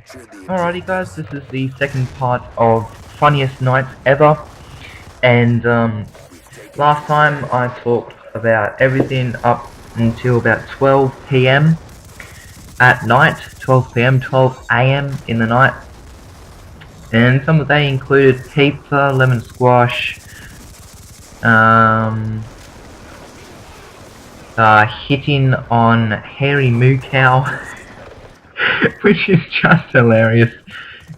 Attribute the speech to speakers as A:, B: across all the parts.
A: Alrighty guys, this is the second part of Funniest Nights Ever, and last time I talked about everything up until about 12 PM at night, 12 PM, 12 AM in the night, and some of they included pizza, lemon squash, hitting on HairyMooCow, which is just hilarious.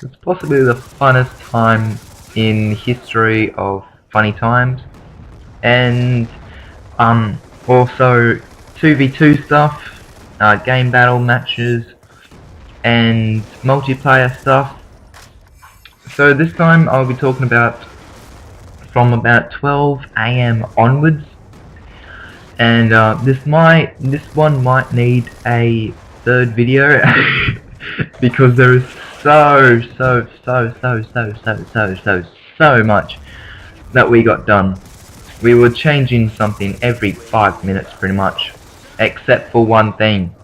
A: It's possibly the funnest time in history of funny times, and also 2v2 stuff, game battle matches, and multiplayer stuff. So this time I'll be talking about from about 12 AM onwards, and this one might need a third video because there is so much that we got done. We were changing something every 5 minutes pretty much, except for one thing,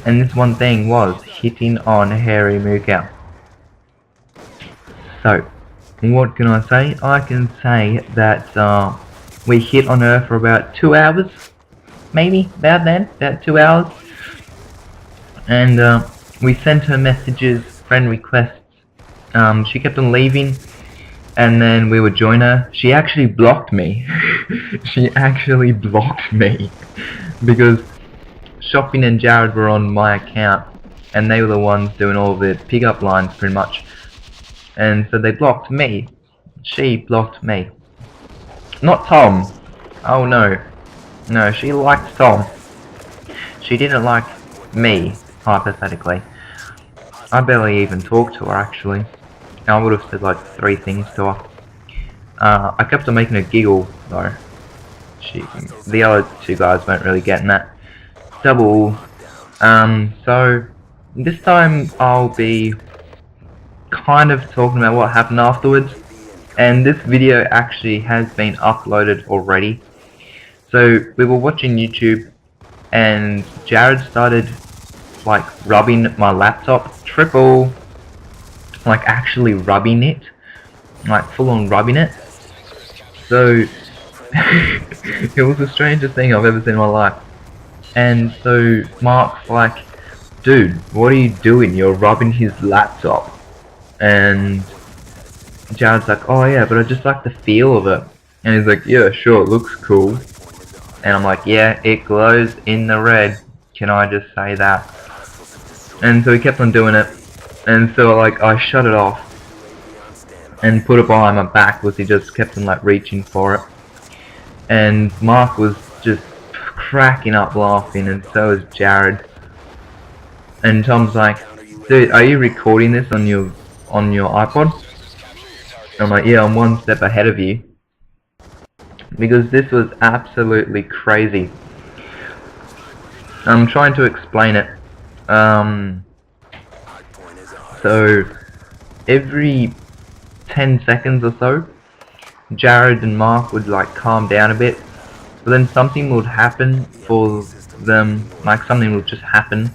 A: and this one thing was hitting on HairyMooCow. So what can I say? I can say that we hit on her for about 2 hours, maybe about 2 hours. And we sent her messages, friend requests. She kept on leaving, and then we would join her. She actually blocked me. She actually blocked me because Shopping and Jared were on my account, and they were the ones doing all the pickup lines pretty much. And so they blocked me. She blocked me. Not Tom. Oh no. No, she liked Tom. She didn't like me. Hypothetically, I barely even talked to her actually. I would have said like 3 things to her. I kept on making her giggle though. The other 2 guys weren't really getting that. Double. So this time I'll be kind of talking about what happened afterwards, and this video actually has been uploaded already. So we were watching YouTube, and Jared started like rubbing my laptop, like actually rubbing it, like full on rubbing it. So it was the strangest thing I've ever seen in my life. And so Mark's like, dude, what are you doing? You're rubbing his laptop. And Jared's like, oh yeah, but I just like the feel of it. And he's like, yeah, sure, it looks cool. And I'm like, yeah, it glows in the red. Can I just say that? And so he kept on doing it, and so like I shut it off and put it behind my back because he just kept on like reaching for it. And Mark was just cracking up laughing, and so was Jared. And Tom's like, dude, are you recording this on your iPod? And I'm like, yeah, I'm 1 step ahead of you, because this was absolutely crazy. I'm trying to explain it. So every 10 seconds or so, Jared and Mark would like calm down a bit, but then something would happen for them, like something would just happen,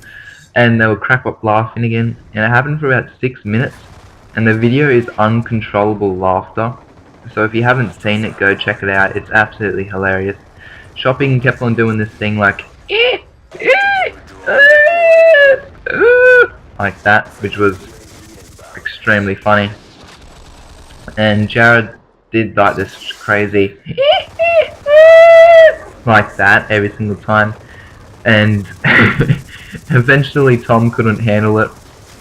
A: and they would crack up laughing again, and it happened for about 6 minutes, and the video is uncontrollable laughter. So if you haven't seen it, go check it out. It's absolutely hilarious. Shopping kept on doing this thing like like that, which was extremely funny. And Jared did like this crazy like that every single time, and eventually Tom couldn't handle it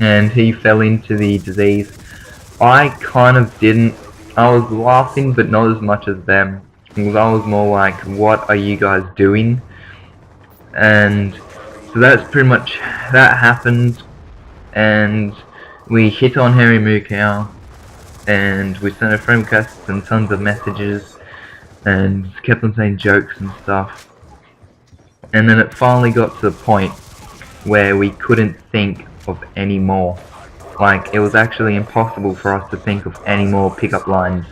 A: and he fell into the disease. I kind of didn't. I was laughing, but not as much as them, because I was more like, what are you guys doing? And so that's pretty much, that happened, and we hit on HairyMooCow, and we sent a friend requests and tons of messages, and kept on saying jokes and stuff. And then it finally got to the point where we couldn't think of any more. Like, it was actually impossible for us to think of any more pickup lines.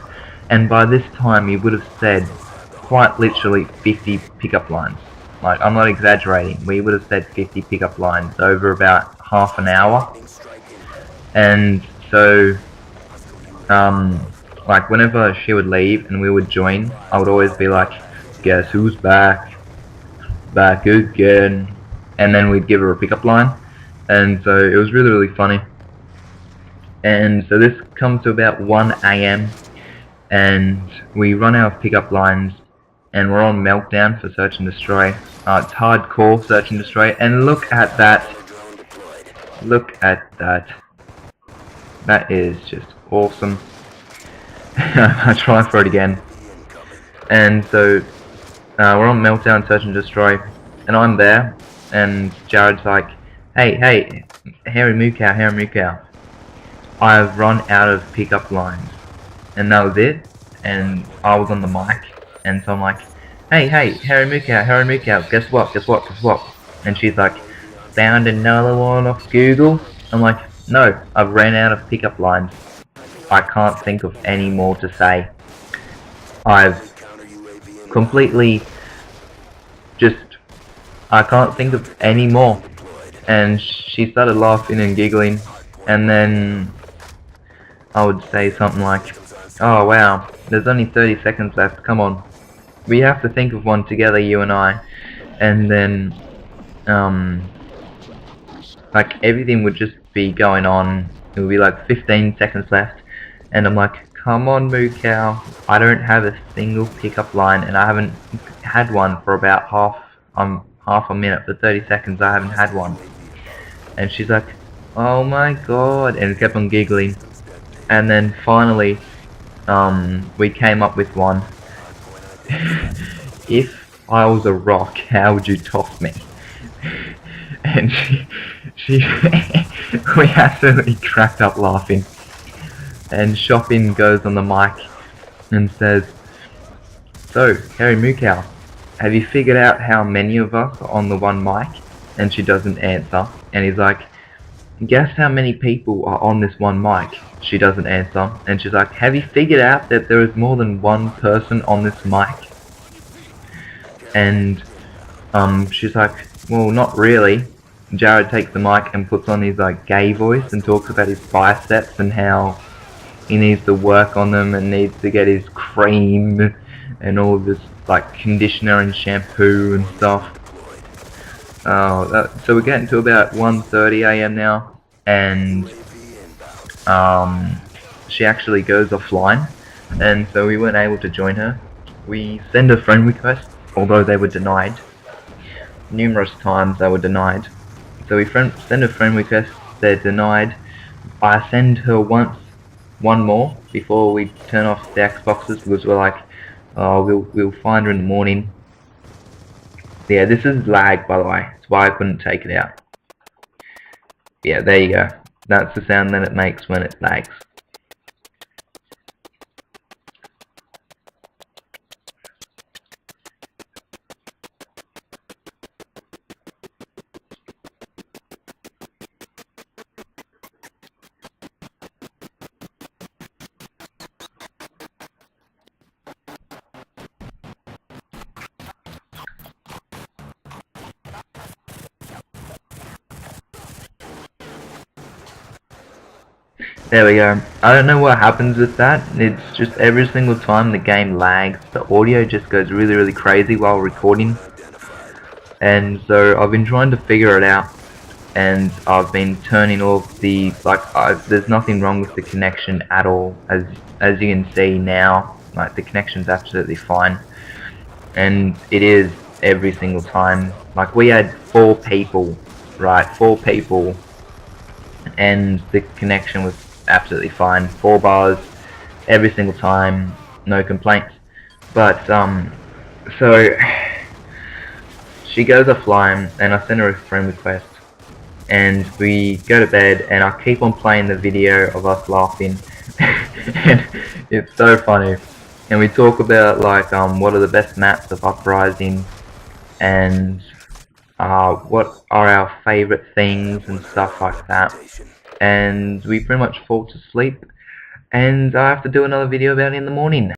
A: And by this time, we would have said, quite literally, 50 pickup lines. Like, I'm not exaggerating, we would have said 50 pickup lines over about half an hour. And so like whenever she would leave and we would join, I would always be like, guess who's back? Back again. And then we'd give her a pickup line. And so it was really, really funny. And so this comes to about 1 AM, and we run our pickup lines, and we're on meltdown for search and destroy. It's hardcore search and destroy, and look at that. Look at that. That is just awesome. I try for it again. And so we're on meltdown search and destroy, and I'm there, and Jared's like, hey, HairyMooCow, I've run out of pickup lines. And that was it, and I was on the mic, and so I'm like, hey, HairyMooCow, guess what? And she's like, found another one off Google? I'm like, no, I've ran out of pickup lines. I can't think of any more to say. I've completely I can't think of any more. And she started laughing and giggling, and then I would say something like, oh wow, there's only 30 seconds left, come on. We have to think of one together, you and I. And then, like everything would just be going on. It would be like 15 seconds left. And I'm like, come on MooCow, I don't have a single pickup line, and I haven't had one for about half a minute. For 30 seconds I haven't had one. And she's like, oh my god, and kept on giggling. And then finally, we came up with one. If I was a rock, how would you toss me? And she we absolutely cracked up laughing. And Shopping goes on the mic and says, so, HairyMooCow, have you figured out how many of us are on the one mic? And she doesn't answer. And he's like, guess how many people are on this one mic? She doesn't answer. And she's like, have you figured out that there is more than one person on this mic? And she's like, well, not really. Jared takes the mic and puts on his like gay voice and talks about his biceps and how he needs to work on them and needs to get his cream and all of this like conditioner and shampoo and stuff. So we're getting to about 1:30 AM now, and she actually goes offline, and so we weren't able to join her. We send a friend request, although they were denied. Numerous times they were denied. So we send a friend request, they're denied. I send her one more before we turn off the Xboxes, because we're like, oh, we'll find her in the morning. Yeah, this is lag, by the way. That's why I couldn't take it out. Yeah, there you go. That's the sound that it makes when it lags. There we go. I don't know what happens with that. It's just every single time the game lags, the audio just goes really, really crazy while recording. And so I've been trying to figure it out, and I've been turning off the there's nothing wrong with the connection at all, as you can see now. Like the connection's absolutely fine, and it is every single time. Like we had 4 people, right? 4 people, and the connection was absolutely fine. 4 bars every single time, no complaints. But so she goes offline, and I send her a friend request, and we go to bed, and I keep on playing the video of us laughing. And it's so funny. And we talk about like what are the best maps of Uprising, and what are our favourite things and stuff like that. And we pretty much fall to sleep, and I have to do another video about it in the morning.